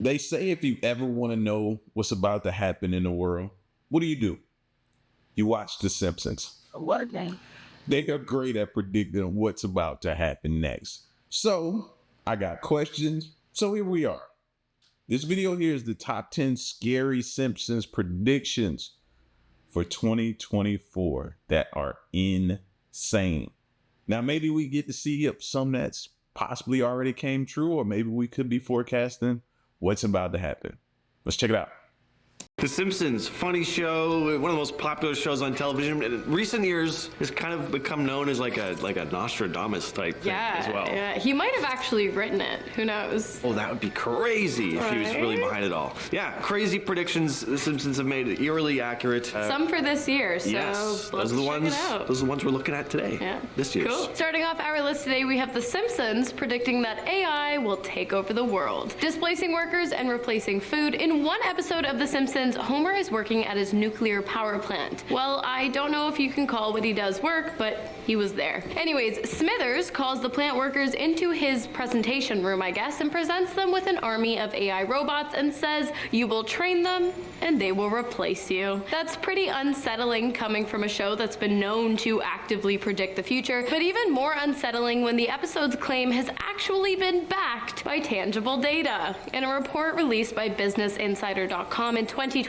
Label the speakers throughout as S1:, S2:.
S1: They say if you ever want to know what's about to happen in the world, what do? You watch The Simpsons.
S2: What game?
S1: They are great at predicting what's about to happen next. So I got questions. So here we are. This video here is the top 10 scary Simpsons predictions for 2024 that are insane. Now, maybe we get to see some that's possibly already came true, or maybe we could be forecasting what's about to happen. Let's check it out.
S3: The Simpsons, funny show, one of the most popular shows on television. In recent years, has kind of become known as like a Nostradamus type thing as well.
S4: Yeah, he might have actually written it. Who knows?
S3: Oh, that would be crazy if he was really behind it all. Yeah, crazy predictions The Simpsons have made, eerily accurate.
S4: Some for this year, so
S3: yes,
S4: let's check it out.
S3: Those are the ones we're looking at today.
S4: Yeah,
S3: this year.
S4: Cool. Starting off our list today, we have The Simpsons predicting that AI will take over the world, displacing workers and replacing food. In one episode of The Simpsons, Homer is working at his nuclear power plant. Well, I don't know if you can call what he does work, but he was there. Anyways, Smithers calls the plant workers into his presentation room, I guess, and presents them with an army of AI robots and says, you will train them and they will replace you. That's pretty unsettling coming from a show that's been known to actively predict the future, but even more unsettling when the episode's claim has actually been backed by tangible data. In a report released by BusinessInsider.com in 2023,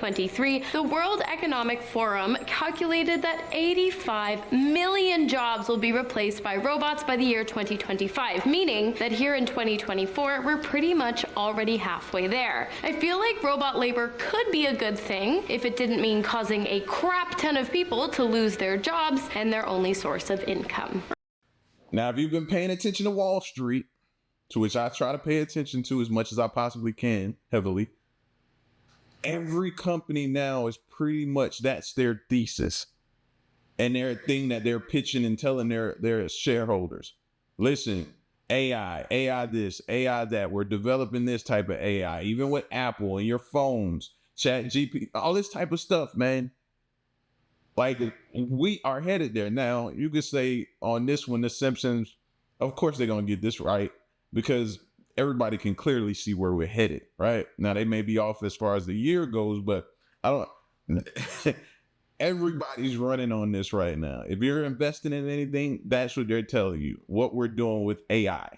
S4: the World Economic Forum calculated that 85 million jobs will be replaced by robots by the year 2025, meaning that here in 2024, we're pretty much already halfway there. I feel like robot labor could be a good thing if it didn't mean causing a crap ton of people to lose their jobs and their only source of income.
S1: Now, if you've been paying attention to Wall Street, to which I try to pay attention to as much as I possibly can, heavily, every company now is pretty much, that's their thesis and their thing that they're pitching and telling their shareholders. Listen, AI this, AI that, we're developing this type of AI, even with Apple and your phones, Chat GP, all this type of stuff, man. Like, we are headed there. Now, you could say on this one, The Simpsons, of course they're going to get this right because everybody can clearly see where we're headed, right? Now, they may be off as far as the year goes, but I don't, everybody's running on this right now. If you're investing in anything, that's what they're telling you, what we're doing with AI.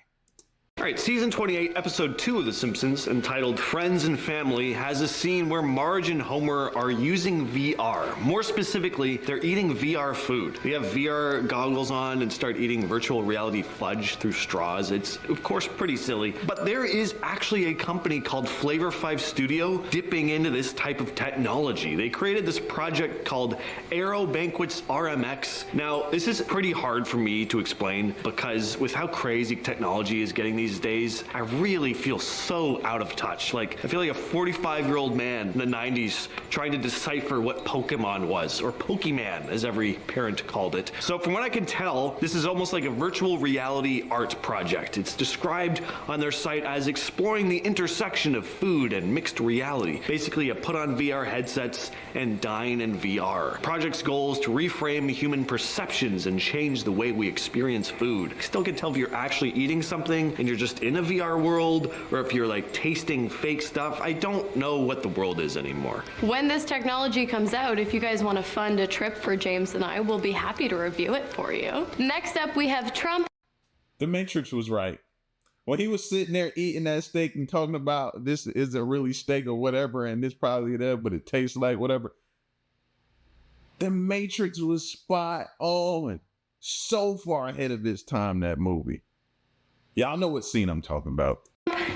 S3: All right, season 28, episode 2 of The Simpsons, entitled Friends and Family, has a scene where Marge and Homer are using VR. More specifically, they're eating VR food. They have VR goggles on and start eating virtual reality fudge through straws. It's, of course, pretty silly, but there is actually a company called Flavor 5 Studio dipping into this type of technology. They created this project called Aero Banquets RMX. Now, this is pretty hard for me to explain because with how crazy technology is getting these days, I really feel so out of touch. Like, I feel like a 45-year-old man in the 90s trying to decipher what Pokemon was, or Pokemon, as every parent called it. So from what I can tell, this is almost like a virtual reality art project. It's described on their site as exploring the intersection of food and mixed reality. Basically, you put on VR headsets and dine in VR. Project's goal is to reframe human perceptions and change the way we experience food. I still can tell if you're actually eating something and you're just in a VR world, or if you're like tasting fake stuff. I don't know what the world is anymore.
S4: When this technology comes out, if you guys want to fund a trip for James and I, we'll be happy to review it for you. Next up, we have Trump.
S1: The Matrix was right. When he was sitting there eating that steak and talking about this isn't really steak or whatever, and this probably there, but it tastes like whatever. The Matrix was spot on. So far ahead of its time, that movie. Y'all know what scene I'm talking about.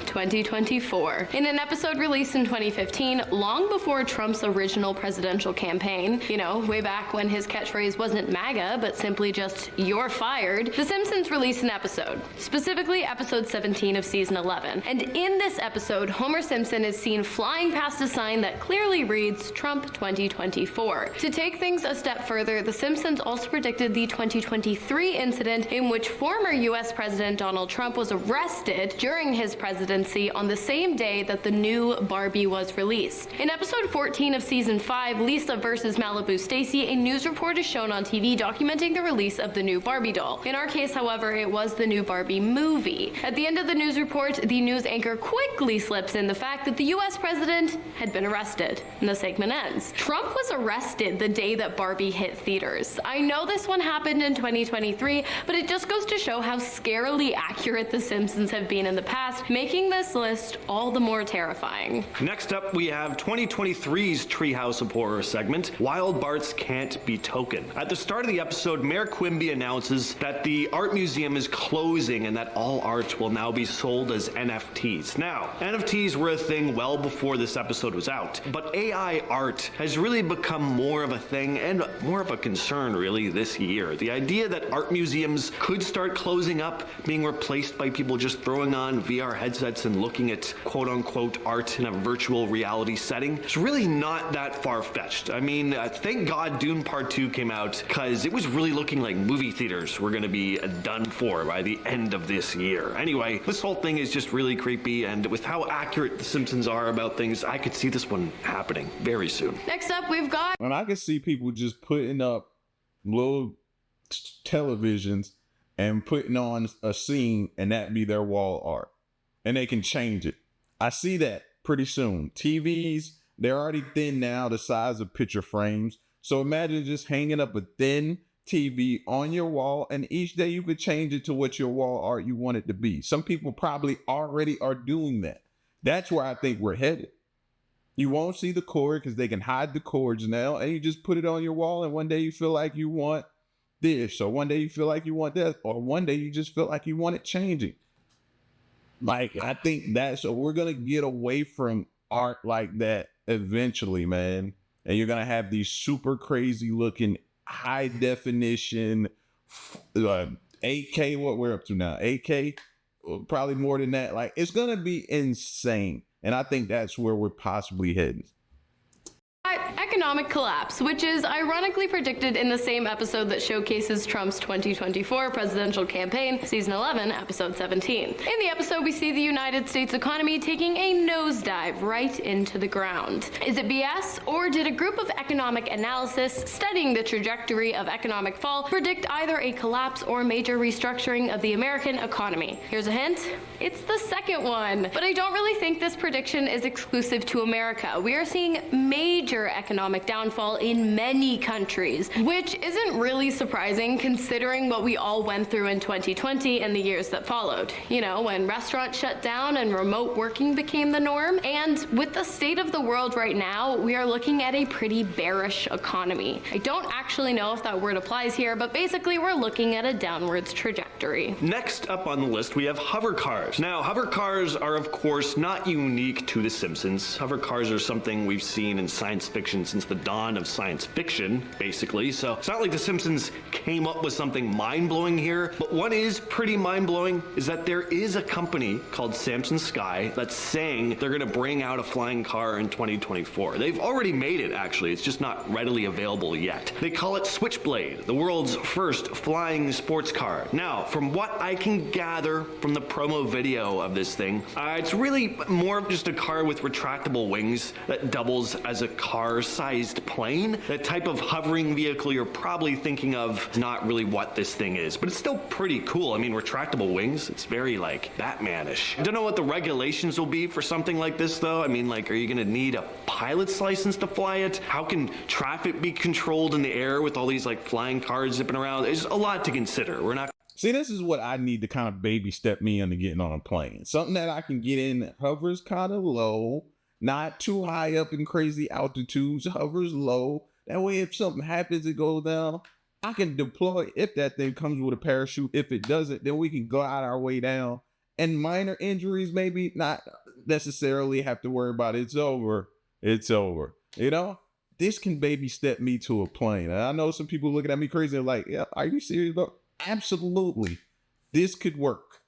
S4: 2024. In an episode released in 2015, long before Trump's original presidential campaign, you know, way back when his catchphrase wasn't MAGA, but simply just, "You're fired," The Simpsons released an episode, specifically episode 17 of season 11. And in this episode, Homer Simpson is seen flying past a sign that clearly reads, Trump 2024. To take things a step further, The Simpsons also predicted the 2023 incident in which former US President Donald Trump was arrested during his presidency on the same day that the new Barbie was released. In episode 14 of season 5, Lisa versus Malibu Stacy, a news report is shown on TV documenting the release of the new Barbie doll. In our case, however, it was the new Barbie movie. At the end of the news report, the news anchor quickly slips in the fact that the US president had been arrested. And the segment ends. Trump was arrested the day that Barbie hit theaters. I know this one happened in 2023, but it just goes to show how scarily accurate The Simpsons have been in the past, making this list all the more terrifying.
S3: Next up, we have 2023's Treehouse of Horror segment, Wild Bart's Can't Be Token. At the start of the episode, Mayor Quimby announces that the art museum is closing and that all art will now be sold as NFTs. Now, NFTs were a thing well before this episode was out, but AI art has really become more of a thing and more of a concern really this year. The idea that art museums could start closing up, being replaced by people just throwing on VR headsets and looking at quote-unquote art in a virtual reality setting, is really not that far-fetched. I mean, thank God Dune Part 2 came out, because it was really looking like movie theaters were going to be done for by the end of this year. Anyway, this whole thing is just really creepy, and with how accurate The Simpsons are about things, I could see this one happening very soon.
S4: Next up, we've got...
S1: And I can see people just putting up little televisions and putting on a scene and that be their wall art. And they can change it. I see that pretty soon. TVs, they're already thin now, the size of picture frames. So imagine just hanging up a thin TV on your wall, and each day you could change it to what your wall art you want it to be. Some people probably already are doing that. That's where I think we're headed. You won't see the cord because they can hide the cords now, and you just put it on your wall, and one day you feel like you want this, or one day you feel like you want that, or one day you just feel like you want it changing. Like, I think we're going to get away from art like that eventually, man. And you're going to have these super crazy looking high definition 8K, what we're up to now, 8K, probably more than that. Like, it's going to be insane. And I think that's where we're possibly heading.
S4: Economic collapse, which is ironically predicted in the same episode that showcases Trump's 2024 presidential campaign, season 11, episode 17. In the episode, we see the United States economy taking a nosedive right into the ground. Is it BS, or did a group of economic analysts studying the trajectory of economic fall predict either a collapse or major restructuring of the American economy? Here's a hint, it's the second one. But I don't really think this prediction is exclusive to America. We are seeing major economic downfall in many countries, which isn't really surprising considering what we all went through in 2020 and the years that followed. You know, when restaurants shut down and remote working became the norm. And with the state of the world right now, we are looking at a pretty bearish economy. I don't actually know if that word applies here, but basically we're looking at a downwards trajectory.
S3: Next up on the list, we have hover cars. Now, hover cars are of course not unique to The Simpsons. Hover cars are something we've seen in science fiction since the dawn of science fiction, basically. So it's not like The Simpsons came up with something mind-blowing here, but what is pretty mind-blowing is that there is a company called Samson Sky that's saying they're gonna bring out a flying car in 2024. They've already made it, actually. It's just not readily available yet. They call it Switchblade, the world's first flying sports car. Now, from what I can gather from the promo video of this thing, it's really more of just a car with retractable wings that doubles as a car-sized plane. That type of hovering vehicle you're probably thinking of is not really what this thing is, but it's still pretty cool. I mean, retractable wings, it's very like Batman-ish. I don't know what the regulations will be for something like this though. I mean, like, are you gonna need a pilot's license to fly it? How can traffic be controlled in the air with all these like flying cars zipping around? There's a lot to consider. We're not...
S1: See, this is what I need to kind of baby step me into getting on a plane. Something that I can get in that hovers kind of low, not too high up in crazy altitudes, hovers low. That way, if something happens, it goes down, I can deploy if that thing comes with a parachute. If it doesn't, then we can glide our way down. And minor injuries, maybe not necessarily have to worry about it. It's over. It's over. You know, this can baby step me to a plane. And I know some people looking at me crazy, like, yeah, are you serious, bro? Absolutely. This could work.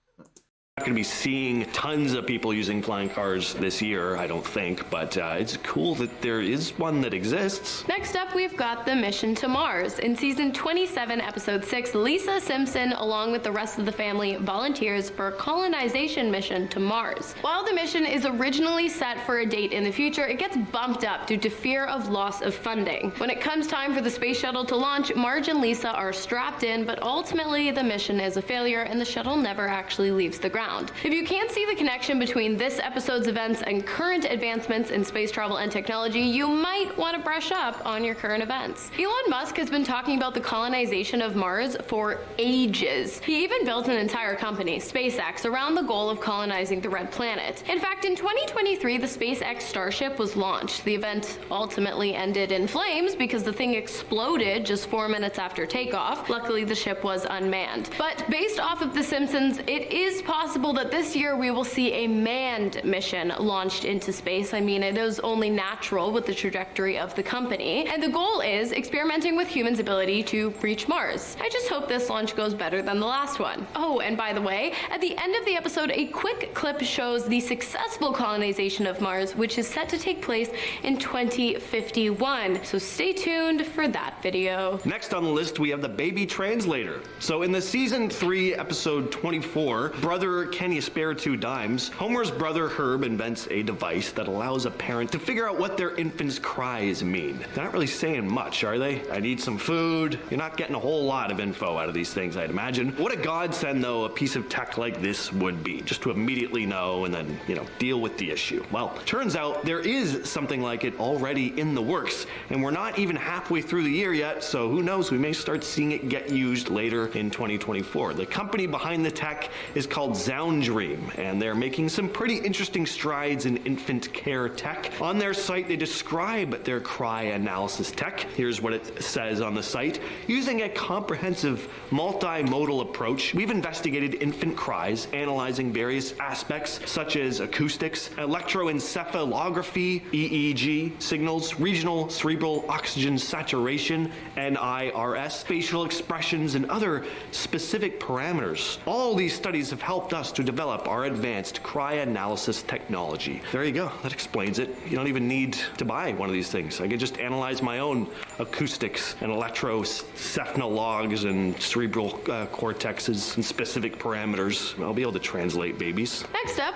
S3: going to be seeing tons of people using flying cars this year, I don't think, but it's cool that there is one that exists.
S4: Next up, we've got the mission to Mars. In season 27, episode 6, Lisa Simpson, along with the rest of the family, volunteers for a colonization mission to Mars. While the mission is originally set for a date in the future, it gets bumped up due to fear of loss of funding. When it comes time for the space shuttle to launch, Marge and Lisa are strapped in, but ultimately the mission is a failure and the shuttle never actually leaves the ground. If you can't see the connection between this episode's events and current advancements in space travel and technology, you might want to brush up on your current events. Elon Musk has been talking about the colonization of Mars for ages. He even built an entire company, SpaceX, around the goal of colonizing the red planet. In fact, in 2023, the SpaceX Starship was launched. The event ultimately ended in flames because the thing exploded just 4 minutes after takeoff. Luckily, the ship was unmanned. But based off of The Simpsons, it is possible that this year we will see a manned mission launched into space. I mean, it is only natural with the trajectory of the company. And the goal is experimenting with humans' ability to reach Mars. I just hope this launch goes better than the last one. Oh, and by the way, at the end of the episode, a quick clip shows the successful colonization of Mars, which is set to take place in 2051. So stay tuned for that video.
S3: Next on the list, we have the baby translator. So in the season 3, episode 24, Brother, Can You Spare 2 Dimes? Homer's brother Herb invents a device that allows a parent to figure out what their infant's cries mean. They're not really saying much, are they? I need some food. You're not getting a whole lot of info out of these things, I'd imagine. What a godsend, though, a piece of tech like this would be, just to immediately know and then, deal with the issue. Well, turns out there is something like it already in the works, and we're not even halfway through the year yet, so who knows, we may start seeing it get used later in 2024. The company behind the tech is called Zoundream, and they're making some pretty interesting strides in infant care tech. On their site, they describe their cry analysis tech. Here's what it says on the site. Using a comprehensive multimodal approach, we've investigated infant cries, analyzing various aspects such as acoustics, electroencephalography, EEG signals, regional cerebral oxygen saturation, NIRS, facial expressions, and other specific parameters. All these studies have helped us to develop our advanced cry analysis technology. There you go. That explains it. You don't even need to buy one of these things. I could just analyze my own acoustics and electrocephalogs and cerebral cortexes and specific parameters. I'll be able to translate babies.
S4: Next up,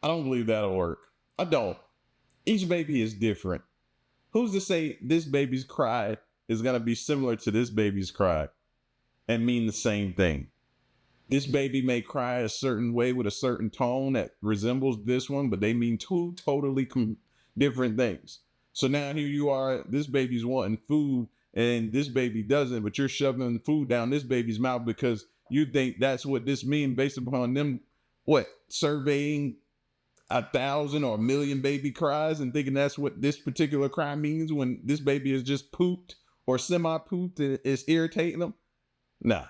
S1: I don't believe that'll work. I don't. Each baby is different. Who's to say this baby's cry is going to be similar to this baby's cry and mean the same thing? This baby may cry a certain way with a certain tone that resembles this one, but they mean two totally different things. So now here you are, this baby's wanting food and this baby doesn't, but you're shoving food down this baby's mouth because you think that's what this means based upon them, surveying 1,000 or 1,000,000 baby cries and thinking that's what this particular cry means when this baby is just pooped or semi-pooped and it's irritating them. Nah.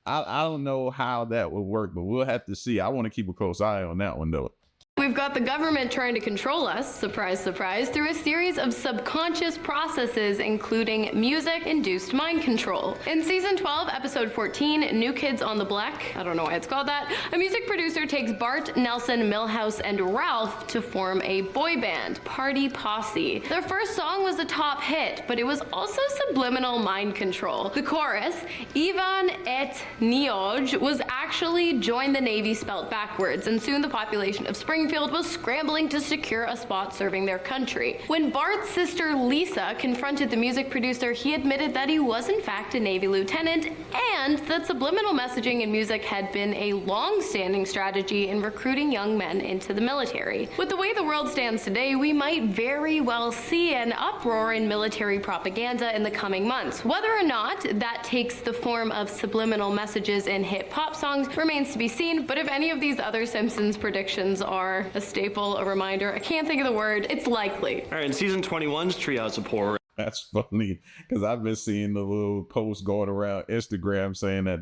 S1: I don't know how that would work, but we'll have to see. I want to keep a close eye on that one, though.
S4: we've got the government trying to control us, surprise, surprise, through a series of subconscious processes, including music-induced mind control. In season 12, episode 14, New Kids on the Block, I don't know why it's called that, a music producer takes Bart, Nelson, Milhouse, and Ralph to form a boy band, Party Posse. Their first song was a top hit, but it was also subliminal mind control. The chorus, Ivan et Nioj, was actually join the Navy spelt backwards, and soon the population of Springfield was scrambling to secure a spot serving their country. When Bart's sister Lisa confronted the music producer, he admitted that he was in fact a Navy lieutenant and that subliminal messaging in music had been a long-standing strategy in recruiting young men into the military. With the way the world stands today, we might very well see an uproar in military propaganda in the coming months. Whether or not that takes the form of subliminal messages in hit pop songs remains to be seen, but if any of these other Simpsons predictions are a staple, a reminder, I can't think of the word, it's likely.
S3: All right, in season 21's Treehouse of Horror.
S1: That's funny because I've been seeing the little posts going around Instagram saying that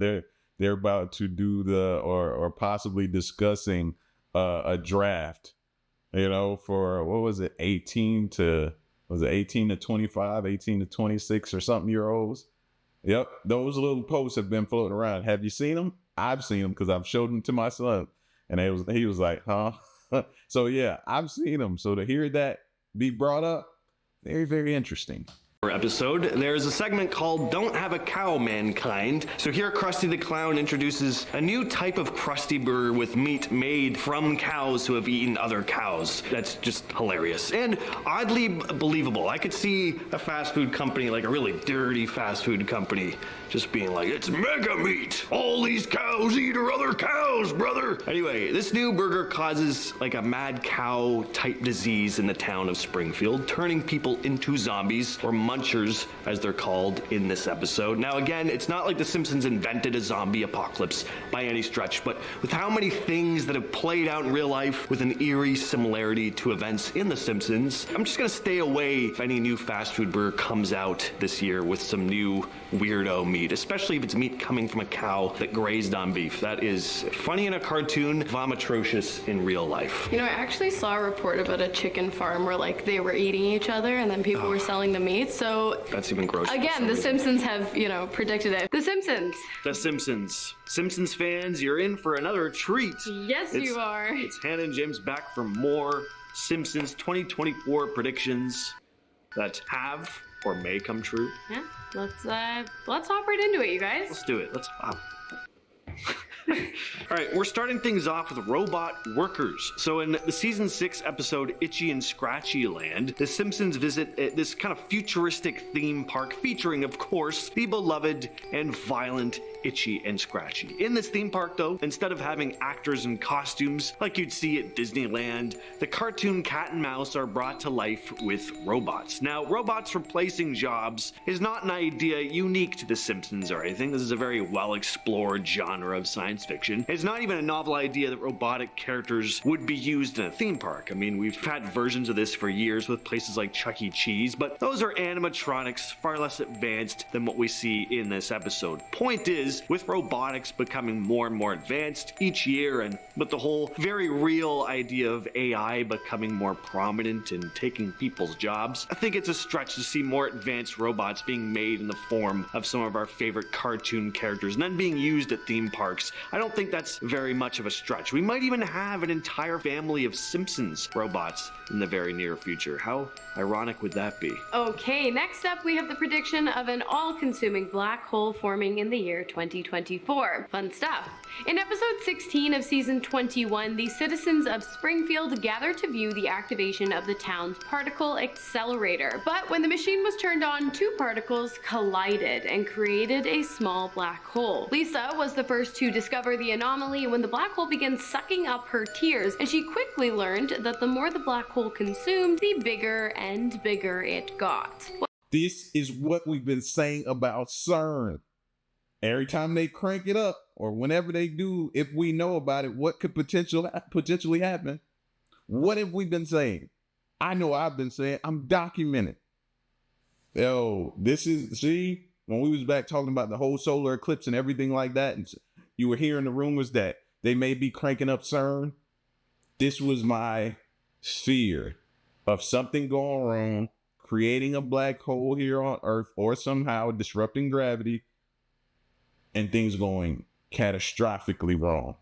S1: they're about to do or possibly discussing a draft, for what was it, 18 to 25, 18 to 26 or something year olds. Yep, those little posts have been floating around. Have you seen them? I've seen them because I've showed them to my son, and he was like, huh? So yeah, I've seen them. So to hear that be brought up, very, very interesting.
S3: Episode, there's a segment called Don't Have a Cow, Mankind. So here Krusty the Clown introduces a new type of Krusty Burger with meat made from cows who have eaten other cows. That's just hilarious and oddly believable. I could see a fast food company, like a really dirty fast food company, just being like, it's mega meat. All these cows eat other cows, brother. Anyway, this new burger causes like a mad cow type disease in the town of Springfield, turning people into zombies, or munchers as they're called in this episode. Now again, it's not like The Simpsons invented a zombie apocalypse by any stretch, but with how many things that have played out in real life with an eerie similarity to events in The Simpsons, I'm just gonna stay away if any new fast food burger comes out this year with some new weirdo meat, especially if it's meat coming from a cow that grazed on beef. That is funny in a cartoon, vomitrocious in real life.
S4: You know, I actually saw a report about a chicken farm where like they were eating each other and then people were selling the meat. So
S3: that's even grosser.
S4: Again, The Simpsons have, predicted it. The Simpsons.
S3: The Simpsons. Simpsons fans, you're in for another treat.
S4: Yes, you are.
S3: It's Hannah and James back for more Simpsons 2024 predictions that have or may come true.
S4: Yeah, let's hop right into it, you guys.
S3: Let's do it. Let's hop. All right, we're starting things off with robot workers. So in the season 6 episode Itchy and Scratchy Land, the Simpsons visit this kind of futuristic theme park featuring, of course, the beloved and violent Itchy and Scratchy. In this theme park, though, instead of having actors in costumes like you'd see at Disneyland, the cartoon cat and mouse are brought to life with robots. Now, robots replacing jobs is not an idea unique to The Simpsons or anything. This is a very well-explored genre of science fiction. It's not even a novel idea that robotic characters would be used in a theme park. I mean, we've had versions of this for years with places like Chuck E. Cheese, but those are animatronics far less advanced than what we see in this episode. Point is, with robotics becoming more and more advanced each year, and with the whole very real idea of AI becoming more prominent and taking people's jobs, I think it's a stretch to see more advanced robots being made in the form of some of our favorite cartoon characters and then being used at theme parks. I don't think that's very much of a stretch. We might even have an entire family of Simpsons robots in the very near future. How ironic would that be?
S4: Okay, next up we have the prediction of an all-consuming black hole forming in the year 2024. Fun stuff. In episode 16 of season 21, the citizens of Springfield gather to view the activation of the town's particle accelerator. But when the machine was turned on, two particles collided and created a small black hole. Lisa was the first to discover the anomaly when the black hole began sucking up her tears, and she quickly learned that the more the black hole consumed, the bigger and bigger it got.
S1: This is what we've been saying about CERN. Every time they crank it up, or whenever they do, if we know about it, what could potentially happen? What have we been saying? I know I've been saying, I'm documenting. Yo, see, when we was back talking about the whole solar eclipse and everything like that, and you were hearing the rumors that they may be cranking up CERN, this was my fear of something going wrong, creating a black hole here on Earth, or somehow disrupting gravity, and things going catastrophically wrong.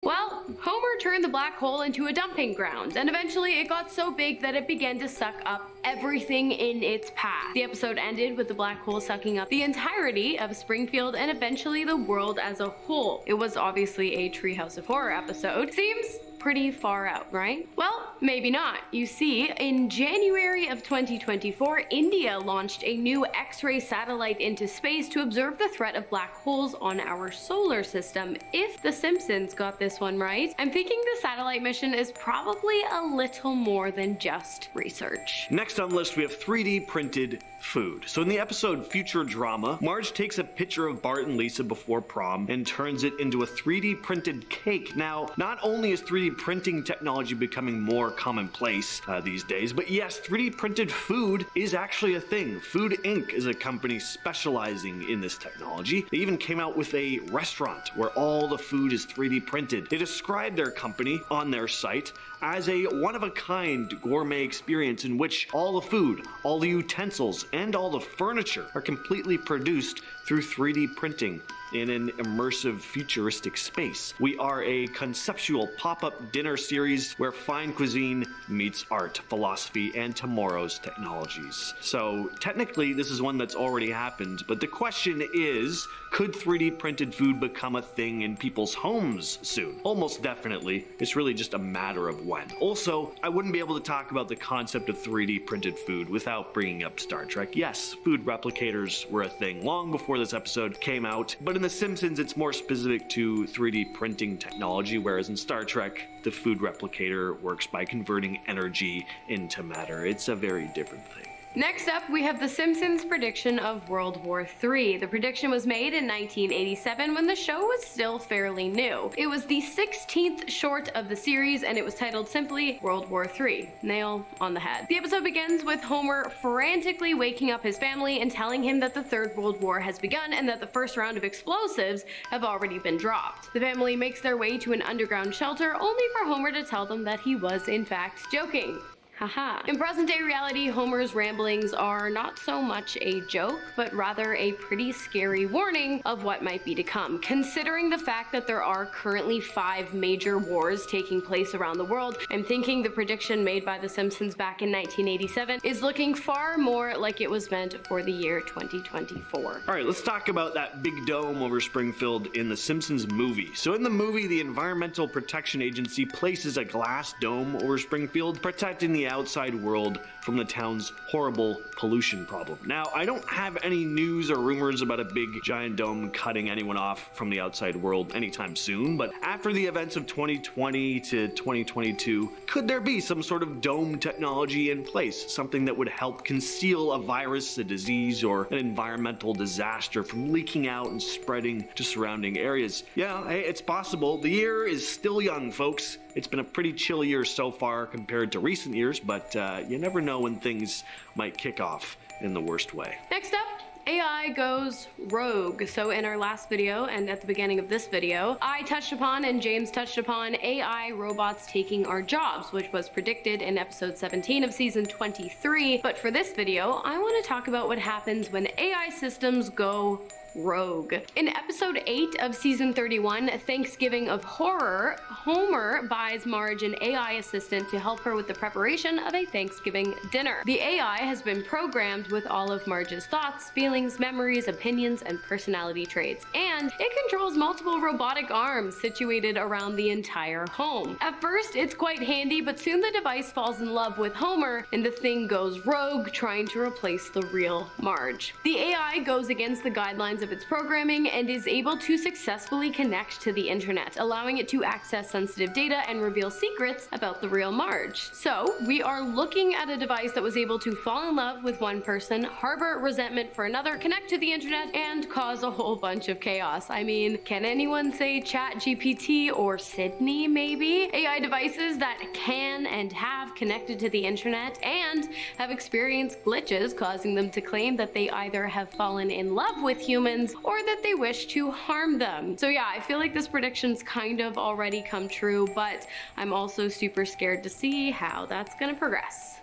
S4: Well, Homer turned the black hole into a dumping ground, and eventually it got so big that it began to suck up everything in its path. The episode ended with the black hole sucking up the entirety of Springfield and eventually the world as a whole. It was obviously a Treehouse of Horror episode. Seems pretty far out, right? Well, maybe not. You see, in January of 2024, India launched a new X-ray satellite into space to observe the threat of black holes on our solar system. If The Simpsons got this one right, I'm thinking the satellite mission is probably a little more than just research.
S3: Next on the list, we have 3D printed food. So in the episode Future Drama, Marge takes a picture of Bart and Lisa before prom and turns it into a 3D printed cake. Now, not only is 3D printing technology becoming more commonplace these days, but yes, 3D printed food is actually a thing. Food Inc. is a company specializing in this technology. They even came out with a restaurant where all the food is 3D printed. They describe their company on their site as a one-of-a-kind gourmet experience in which all the food, all the utensils, and all the furniture are completely produced through 3D printing in an immersive futuristic space. We are a conceptual pop-up dinner series where fine cuisine meets art, philosophy, and tomorrow's technologies. So technically this is one that's already happened, but the question is, could 3D printed food become a thing in people's homes soon? Almost definitely. It's really just a matter of when. Also, I wouldn't be able to talk about the concept of 3D printed food without bringing up Star Trek. Yes, food replicators were a thing long before this episode came out, but in The Simpsons it's more specific to 3D printing technology, whereas in Star Trek, the food replicator works by converting energy into matter. It's a very different thing.
S4: Next up, we have The Simpsons' prediction of World War III. The prediction was made in 1987 when the show was still fairly new. It was the 16th short of the series, and it was titled simply World War III. Nail on the head. The episode begins with Homer frantically waking up his family and telling him that the Third World War has begun and that the first round of explosives have already been dropped. The family makes their way to an underground shelter, only for Homer to tell them that he was in fact joking. Haha. In present-day reality, Homer's ramblings are not so much a joke, but rather a pretty scary warning of what might be to come. Considering the fact that there are currently 5 major wars taking place around the world, I'm thinking the prediction made by The Simpsons back in 1987 is looking far more like it was meant for the year 2024.
S3: Alright, let's talk about that big dome over Springfield in The Simpsons movie. So in the movie, the Environmental Protection Agency places a glass dome over Springfield, protecting the outside world from the town's horrible pollution problem. Now, I don't have any news or rumors about a big giant dome cutting anyone off from the outside world anytime soon, but after the events of 2020 to 2022, could there be some sort of dome technology in place? Something that would help conceal a virus, a disease, or an environmental disaster from leaking out and spreading to surrounding areas? Yeah, hey, it's possible. The year is still young, folks. It's been a pretty chill year so far compared to recent years, but you never know when things might kick off in the worst way.
S4: Next up, AI goes rogue. So in our last video and at the beginning of this video, I touched upon and James touched upon AI robots taking our jobs, which was predicted in episode 17 of season 23. But for this video, I want to talk about what happens when AI systems go rogue. In episode 8 of season 31, Thanksgiving of Horror, Homer buys Marge an AI assistant to help her with the preparation of a Thanksgiving dinner. The AI has been programmed with all of Marge's thoughts, feelings, memories, opinions, and personality traits, and it controls multiple robotic arms situated around the entire home. At first, it's quite handy, but soon the device falls in love with Homer, and the thing goes rogue, trying to replace the real Marge. The AI goes against the guidelines of its programming and is able to successfully connect to the internet, allowing it to access sensitive data and reveal secrets about the real Marge. So, we are looking at a device that was able to fall in love with one person, harbor resentment for another, connect to the internet, and cause a whole bunch of chaos. I mean, can anyone say ChatGPT or Sydney maybe? AI devices that can and have connected to the internet and have experienced glitches causing them to claim that they either have fallen in love with humans or that they wish to harm them. So yeah, I feel like this prediction's kind of already come true, but I'm also super scared to see how that's gonna progress.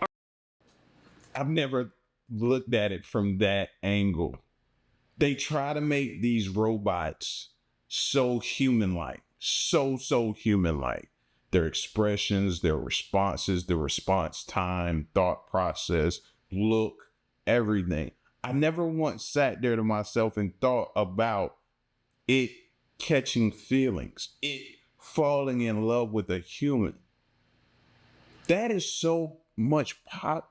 S1: I've never looked at it from that angle. They try to make these robots so human-like, so human-like. Their expressions, their responses, the response time, thought process, look, everything. I never once sat there to myself and thought about it catching feelings, it falling in love with a human. That is so much,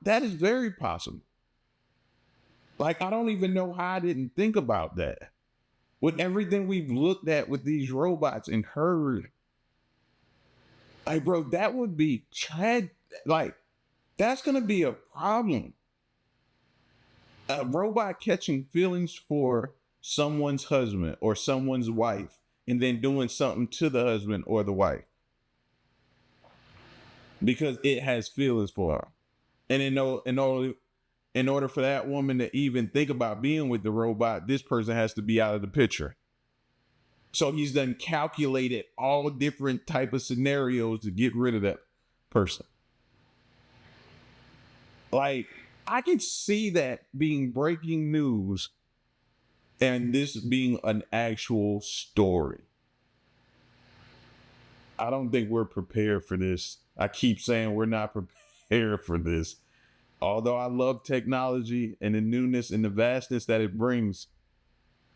S1: that is very possible. Like, I don't even know how I didn't think about that. With everything we've looked at with these robots and heard, like, bro, that would be like, that's gonna be a problem. A robot catching feelings for someone's husband or someone's wife and then doing something to the husband or the wife because it has feelings for her. And in order for that woman to even think about being with the robot, this person has to be out of the picture. So he's done calculated all different type of scenarios to get rid of that person. Like, I could see that being breaking news And this being an actual story. I don't think we're prepared for this. I keep saying we're not prepared for this. Although I love technology and the newness and the vastness that it brings,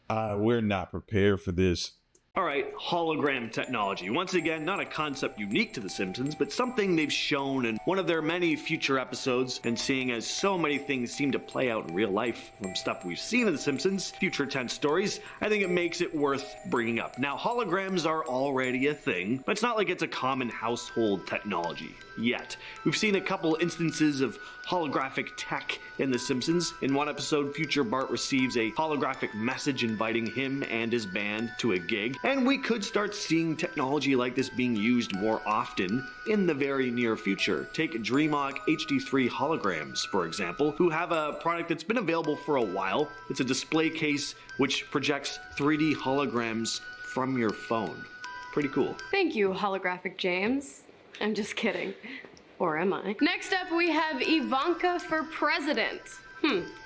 S1: we're not prepared for this.
S3: All right, hologram technology. Once again, not a concept unique to The Simpsons, but something they've shown in one of their many future episodes, and seeing as so many things seem to play out in real life from stuff we've seen in The Simpsons, future tense stories, I think it makes it worth bringing up. Now, holograms are already a thing, but it's not like it's a common household technology yet. We've seen a couple instances of holographic tech in The Simpsons. In one episode, future Bart receives a holographic message inviting him and his band to a gig, and we could start seeing technology like this being used more often in the very near future. Take DreamHawk HD3 holograms, for example, who have a product that's been available for a while. It's a display case which projects 3D holograms from your phone. Pretty cool.
S4: Thank you, holographic James. I'm just kidding. Or am I? Next up, we have Ivanka for president.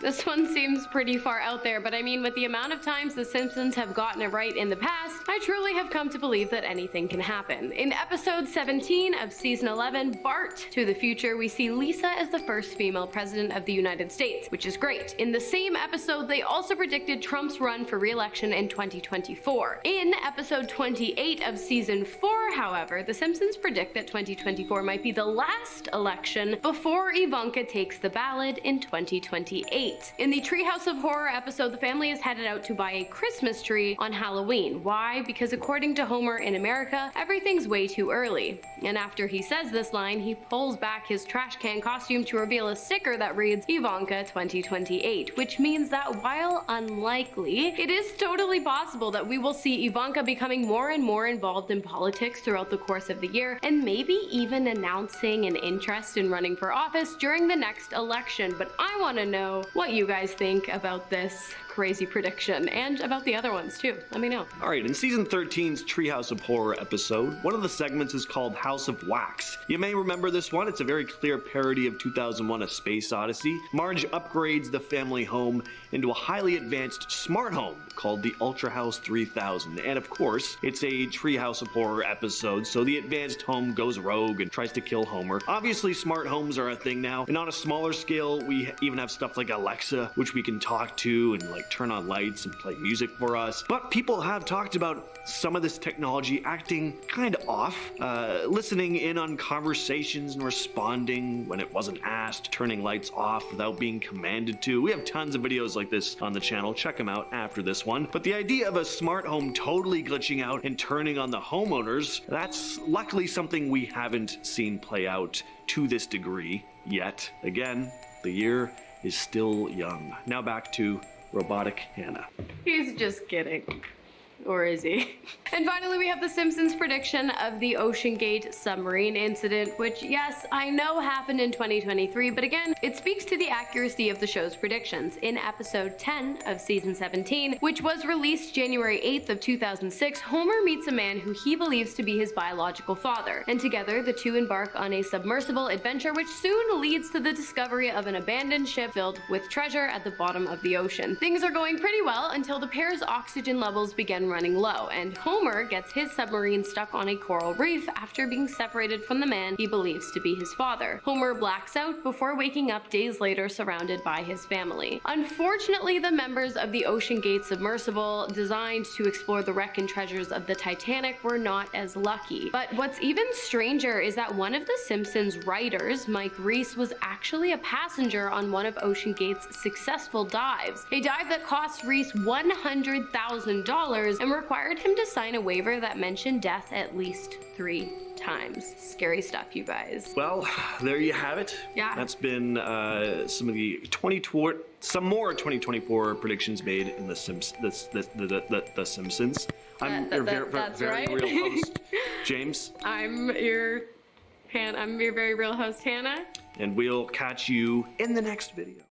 S4: This one seems pretty far out there, but I mean, with the amount of times The Simpsons have gotten it right in the past, I truly have come to believe that anything can happen. In episode 17 of season 11, Bart to the Future, we see Lisa as the first female president of the United States, which is great. In the same episode, they also predicted Trump's run for re-election in 2024. In episode 28 of season 4, however, The Simpsons predict that 2024 might be the last election before Ivanka takes the ballot in 2028. In the Treehouse of Horror episode, the family is headed out to buy a Christmas tree on Halloween. Why? Because according to Homer in America, everything's way too early. And after he says this line, he pulls back his trash can costume to reveal a sticker that reads Ivanka 2028, which means that while unlikely, it is totally possible that we will see Ivanka becoming more and more involved in politics throughout the course of the year, and maybe even announcing an interest in running for office during the next election. But I want to know what you guys think about this crazy prediction, and about the other ones too. Let me know.
S3: All right, in season 13's Treehouse of Horror episode, one of the segments is called House of Wax. You may remember this one. It's a very clear parody of 2001: A Space Odyssey. Marge upgrades the family home into a highly advanced smart home called the Ultra House 3000. And of course, it's a Treehouse of Horror episode, so the advanced home goes rogue and tries to kill Homer. Obviously, smart homes are a thing now, and on a smaller scale, we even have stuff like Alexa, which we can talk to and turn on lights and play music for us. But people have talked about some of this technology acting kind of off, listening in on conversations and responding when it wasn't asked, turning lights off without being commanded to. We have tons of videos like this on the channel. Check them out after this one. But the idea of a smart home totally glitching out and turning on the homeowners, that's luckily something we haven't seen play out to this degree yet. Again, the year is still young. Now back to Robotic Hannah.
S4: He's just kidding. Or is he? And finally, we have The Simpsons prediction of the Ocean Gate submarine incident, which, yes, I know happened in 2023, but again, it speaks to the accuracy of the show's predictions. In episode 10 of season 17, which was released January 8th of 2006, Homer meets a man who he believes to be his biological father, and together the two embark on a submersible adventure which soon leads to the discovery of an abandoned ship filled with treasure at the bottom of the ocean. Things are going pretty well until the pair's oxygen levels begin running low, and Homer gets his submarine stuck on a coral reef after being separated from the man he believes to be his father. Homer blacks out before waking up days later surrounded by his family. Unfortunately, the members of the Ocean Gate submersible designed to explore the wreck and treasures of the Titanic were not as lucky. But what's even stranger is that one of the Simpsons writers, Mike Reese, was actually a passenger on one of Ocean Gate's successful dives, a dive that cost Reese $100,000 and required him to sign a waiver that mentioned death at least 3 times. Scary stuff, you guys.
S3: Well, there you have it.
S4: Yeah.
S3: That's been some of the some more 2024 predictions made in the Simpsons. I'm your very real host, James.
S4: I'm your very real host, Hannah.
S3: And we'll catch you in the next video.